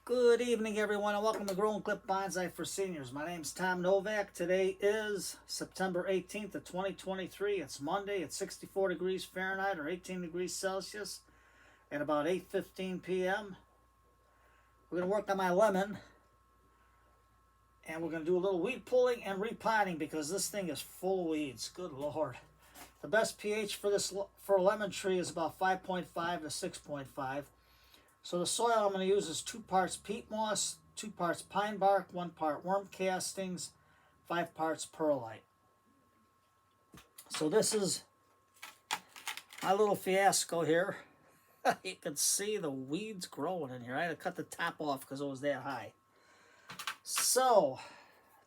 Good evening, everyone, and welcome to Growing Clip Bonsai for Seniors. My name's Tom Novak. Today is September 18th of 2023. It's Monday. It's 64 degrees Fahrenheit or 18 degrees Celsius at about 8:15 p.m. We're going to work on my lemon, and we're going to do a little weed pulling and repotting because this thing is full of weeds. Good Lord. The best pH for a lemon tree is about 5.5 to 6.5. So the soil I'm going to use is 2 parts peat moss, 2 parts pine bark, 1 part worm castings, 5 parts perlite. So this is my little fiasco here. You can see the weeds growing in here. I had to cut the top off because it was that high. So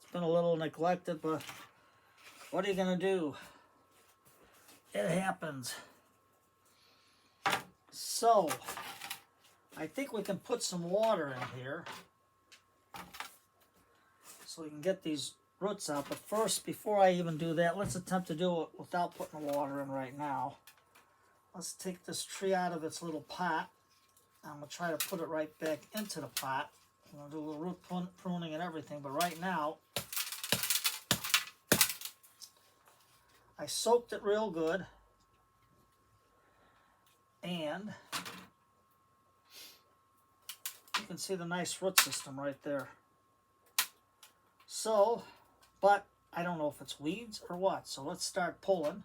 it's been a little neglected, but what are you going to do? It happens. So I think we can put some water in here so we can get these roots out. But first, before I even do that, let's attempt to do it without putting the water in right now. Let's take this tree out of its little pot. I'm going to try to put it right back into the pot. I'm going to do a little root pruning and everything. But right now, I soaked it real good. And you can see the nice root system right there. So, but I don't know if it's weeds or what. So let's start pulling.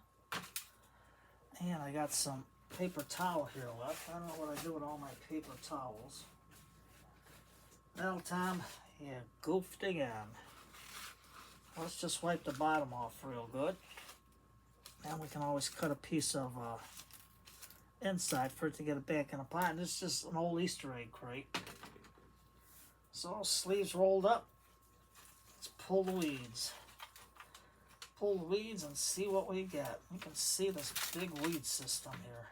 And I got some paper towel here left. I don't know what I do with all my paper towels. Well, Tom, you goofed again. Let's just wipe the bottom off real good. And we can always cut a piece of inside for it to get it back in the pot. And this is just an old Easter egg crate. So sleeves rolled up. Let's pull the weeds. Pull the weeds and see what we get. You can see this big weed system here.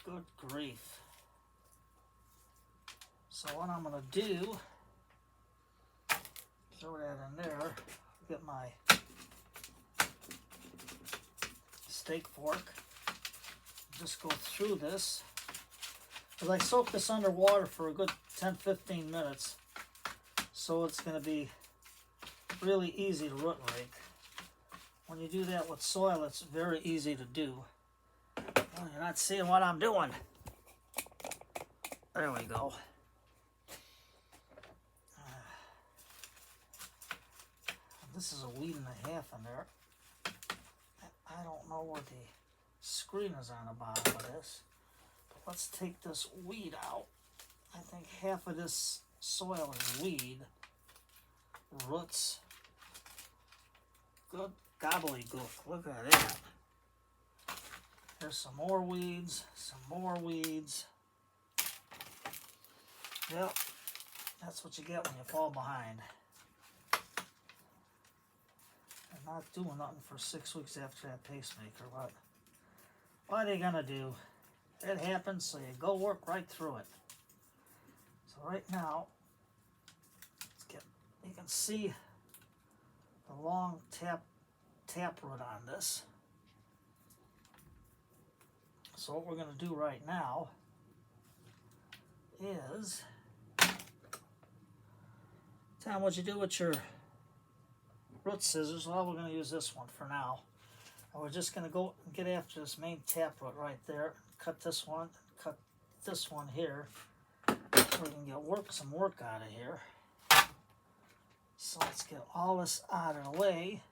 Good grief. So what I'm going to do, throw that in there, get my steak fork, just go through this. Because I soaked this underwater for a good 10-15 minutes, so it's going to be really easy to root rake. When you do that with soil, it's very easy to do. Oh, you're not seeing what I'm doing. There we go. This is a weed and a half in there. I don't know where the screen is on the bottom of this. But let's take this weed out. I think half of this soil is weed. Roots. Good gobbledygook. Look at that. There's some more weeds. Some more weeds. Yep. That's what you get when you fall behind. I'm not doing nothing for 6 weeks after that pacemaker, but what are you gonna do? It happens, so you go work right through it. So right now, you can see the long tap root on this. So what we're gonna do right now is, Tom, what'd you do with your root scissors? Well, we're going to use this one for now. And we're just going to go and get after this main taproot right there. Cut this one here. So we can get some work out of here. So let's get all this out of the way.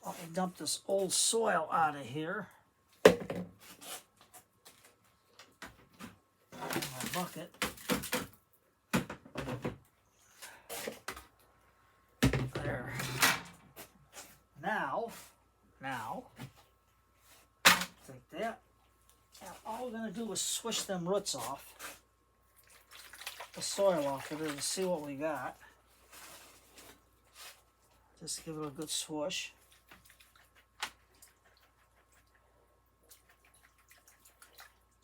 Let me dump this old soil out of here. In my bucket. There. Now, take that. And all we're going to do is swish them roots off. The soil off of it to see what we got. Just give it a good swoosh.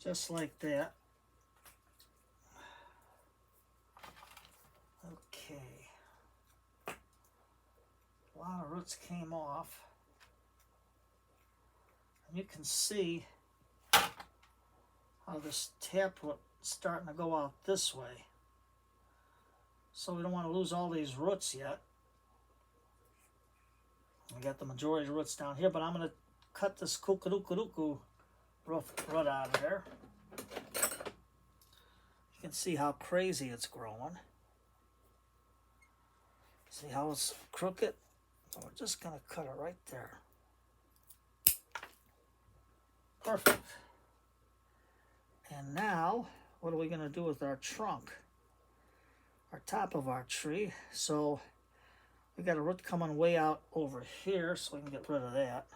Just like that. Okay. A lot of roots came off. And you can see how this taproot starting to go out this way. So we don't want to lose all these roots yet. I got the majority of the roots down here, but I'm going to cut this kookarookarooku root out of there. You can see how crazy it's growing. See how it's crooked? So we're just going to cut it right there. Perfect. And now, what are we going to do with our trunk? Our top of our tree. So we got a root coming way out over here, so we can get rid of that.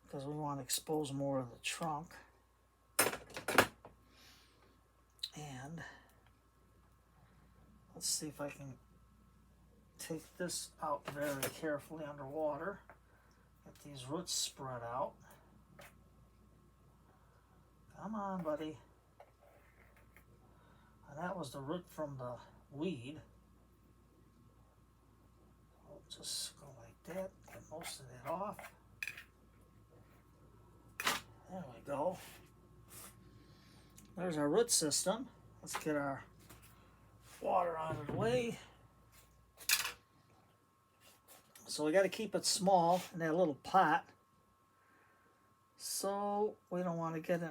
Because we want to expose more of the trunk. And let's see if I can take this out very carefully underwater. Get these roots spread out. Come on, buddy. And that was the root from the weed. We'll just go like that, get most of that off. There we go. There's our root system. Let's get our water out of the way. So we got to keep it small in that little pot. So we don't want to get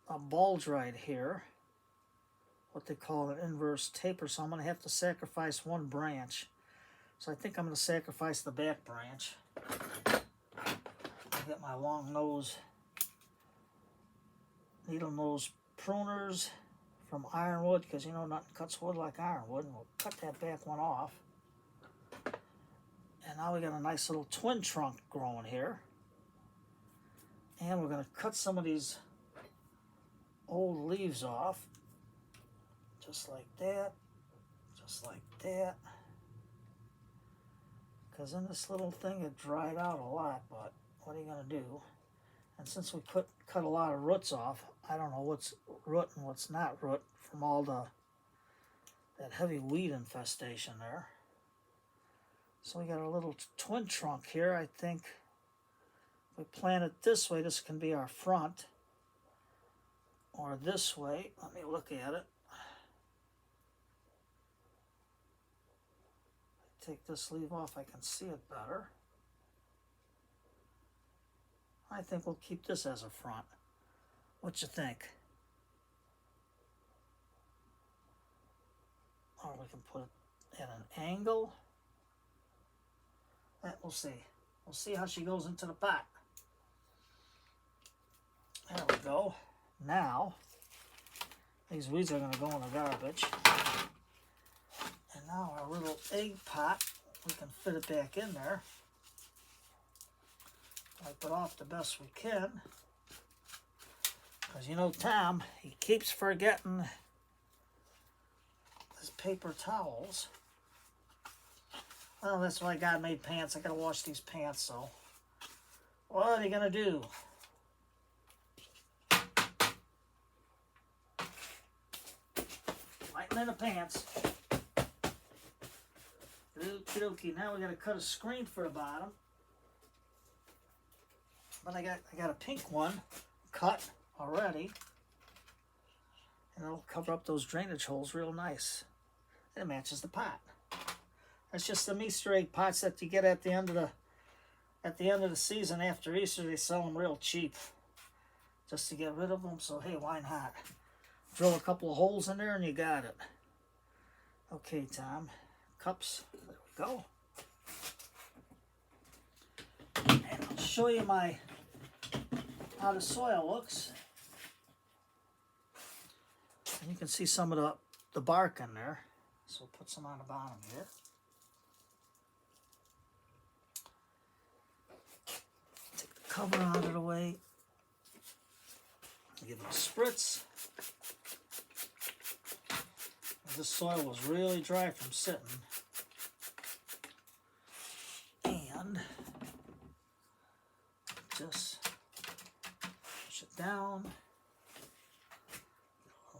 a bulge right here. What they call an inverse taper. So I'm going to have to sacrifice one branch. So I think I'm going to sacrifice the back branch. I'll get my long nose, needle nose pruners from ironwood, because you know nothing cuts wood like ironwood, and we'll cut that back one off. And now we got a nice little twin trunk growing here. And we're going to cut some of these old leaves off. Just like that. Just like that. Because in this little thing it dried out a lot, but what are you going to do? And since we cut a lot of roots off, I don't know what's root and what's not root from all that heavy weed infestation there. So we got a little twin trunk here. I think if we plant it this way, this can be our front. Or this way. Let me look at it. Take this leaf off, I can see it better. I think we'll keep this as a front. What you think? Or we can put it at an angle. We'll see. We'll see how she goes into the pot. There we go. Now, these weeds are going to go in the garbage. And now our little egg pot, we can fit it back in there. Wipe it off the best we can. Because you know Tom, he keeps forgetting his paper towels. Well, that's why God made pants. I gotta wash these pants, so what are you gonna do? Lighten in the pants. Okie dokie. Now we gotta cut a screen for the bottom. But I got a pink one cut already. And it'll cover up those drainage holes real nice. And it matches the pot. That's just some Easter egg pots that you get at the end of the season after Easter. They sell them real cheap, just to get rid of them. So hey, why not? Drill a couple of holes in there and you got it. Okay, Tom. Cups. There we go. And I'll show you how the soil looks. And you can see some of the bark in there. So we'll put some on the bottom here. Take the cover out of the way. Give it a spritz. This soil was really dry from sitting. And just push it down. A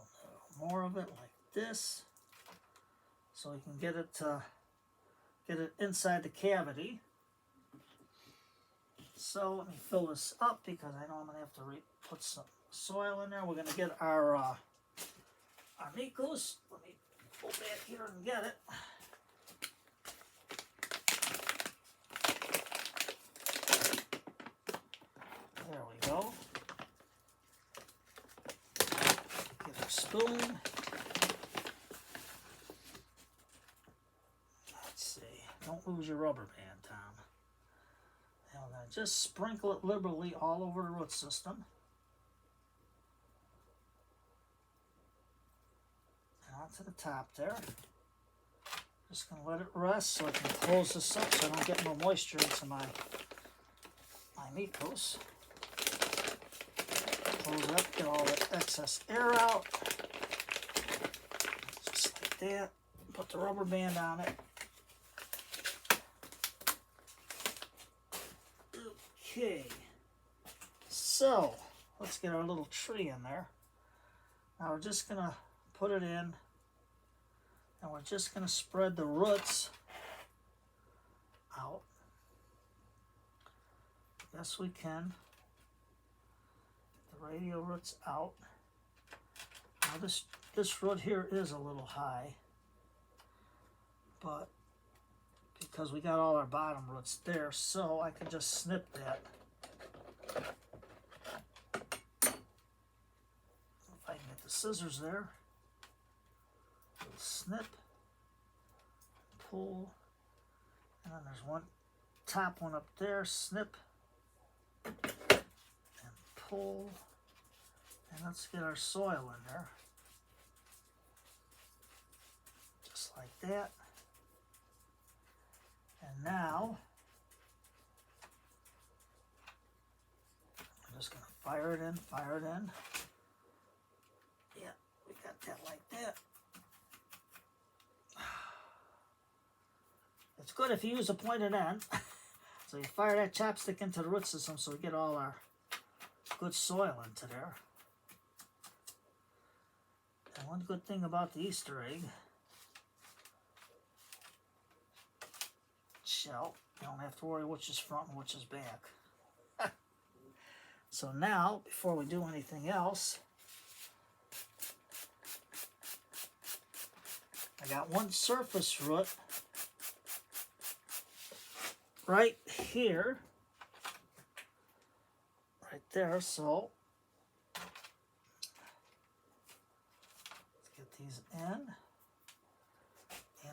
little more of it like this. So we can get it inside the cavity. So let me fill this up because I know I'm going to have to put some soil in there. We're gonna get our meat goose. Let me go back here and get it. There we go. Get our spoon. Let's see. Don't lose your rubber band, Tom. And we're gonna just sprinkle it liberally all over the root system. To the top there. Just gonna let it rest so I can close this up so I don't get no moisture into my meat goose. Close it up, get all the excess air out. Just like that. Put the rubber band on it. Okay. So let's get our little tree in there. Now we're just gonna put it in. And we're just going to spread the roots out. Yes, we can. Get the radial roots out. Now this root here is a little high, but because we got all our bottom roots there, so I can just snip that. If I can get the scissors there. Snip, pull, and then there's one top one up there, snip, and pull, and let's get our soil in there, just like that, and now, I'm just going to fire it in, yeah, we got that like that. It's good if you use a pointed end. So you fire that chopstick into the root system so we get all our good soil into there. And one good thing about the Easter egg shell, you don't have to worry which is front and which is back. So now, before we do anything else, I got one surface root right here, right there, so let's get these in, and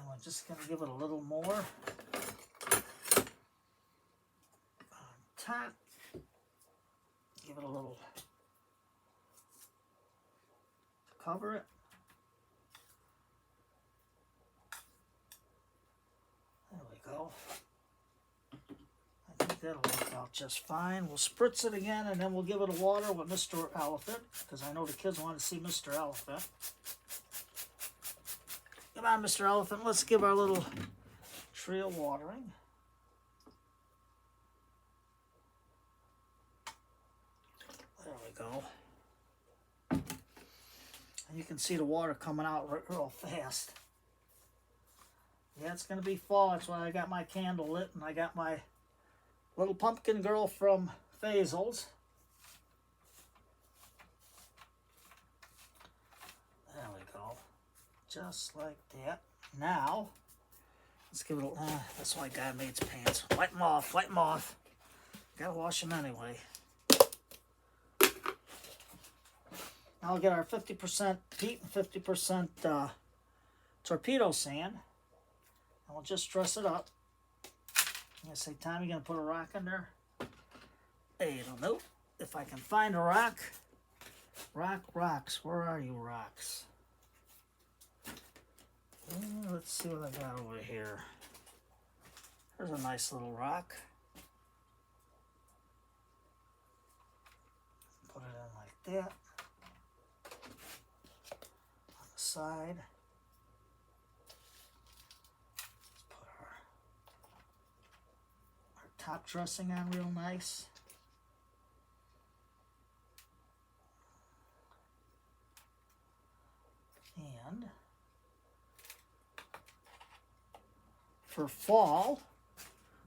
we're just going to give it a little more on top, give it a little, cover it. There we go. That'll work out just fine. We'll spritz it again, and then we'll give it a water with Mr. Elephant, because I know the kids want to see Mr. Elephant. Come on, Mr. Elephant. Let's give our little tree a watering. There we go. And you can see the water coming out real fast. Yeah, it's going to be fall. That's why I got my candle lit, and I got my little pumpkin girl from Faisal's. There we go. Just like that. Now, let's give it a... that's why God made his pants. Wipe them off. Wipe them off. Gotta wash them anyway. Now we'll get our 50% peat and 50% torpedo sand. And we'll just dress it up. I'm going to say, Tom, you going to put a rock in there? I don't know. If I can find a rock. Rocks. Where are you, rocks? Let's see what I got over here. There's a nice little rock. Put it in like that. On the side. Top dressing on real nice. And for fall,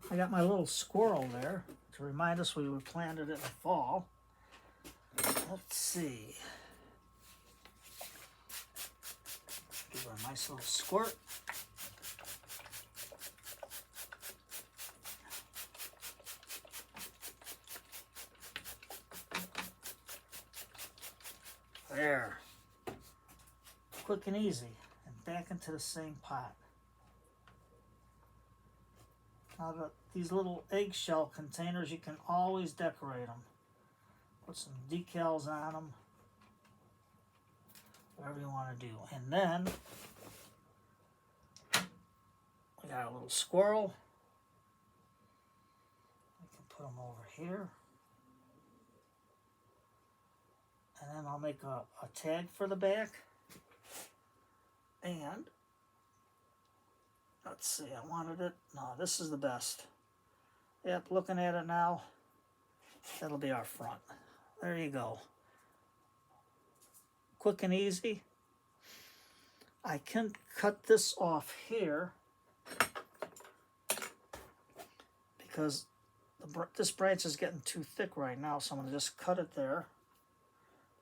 I got my little squirrel there to remind us we planted it in the fall. Let's see. Give her a nice little squirt. There. Quick and easy. And back into the same pot. Now these little eggshell containers, you can always decorate them. Put some decals on them. Whatever you want to do. And then, we got a little squirrel. We can put them over here. And then I'll make a tag for the back. And, let's see, I wanted it. No, this is the best. Yep, looking at it now, that'll be our front. There you go. Quick and easy. I can cut this off here because this branch is getting too thick right now, so I'm going to just cut it there.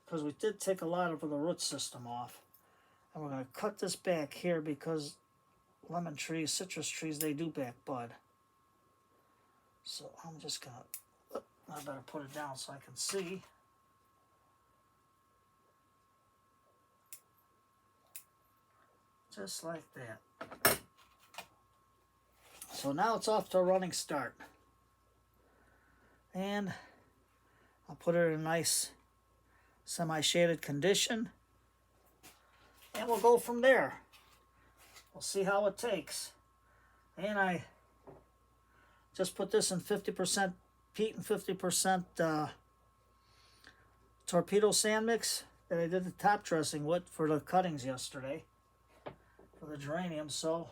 Because we did take a lot of the root system off. And we're going to cut this back here because lemon trees, citrus trees, they do back bud. So I'm just going to, I better put it down so I can see. Just like that. So now it's off to a running start. And I'll put it in a nice semi-shaded condition. And we'll go from there. We'll see how it takes. And I just put this in 50% peat and 50% torpedo sand mix that I did the top dressing with for the cuttings yesterday. For the geranium, so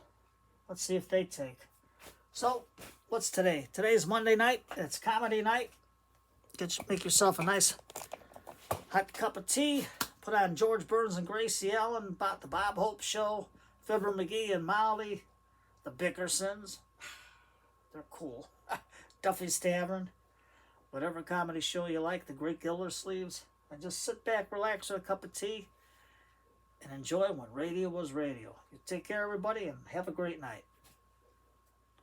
let's see if they take. So, what's today? Today's Monday night. It's comedy night. Make yourself a nice hot cup of tea. Put on George Burns and Gracie Allen about the Bob Hope Show, Fibber McGee and Molly, the Bickersons. They're cool. Duffy's Tavern. Whatever comedy show you like, the Great Gildersleeves. And just sit back, relax with a cup of tea, and enjoy when radio was radio. You take care, everybody, and have a great night.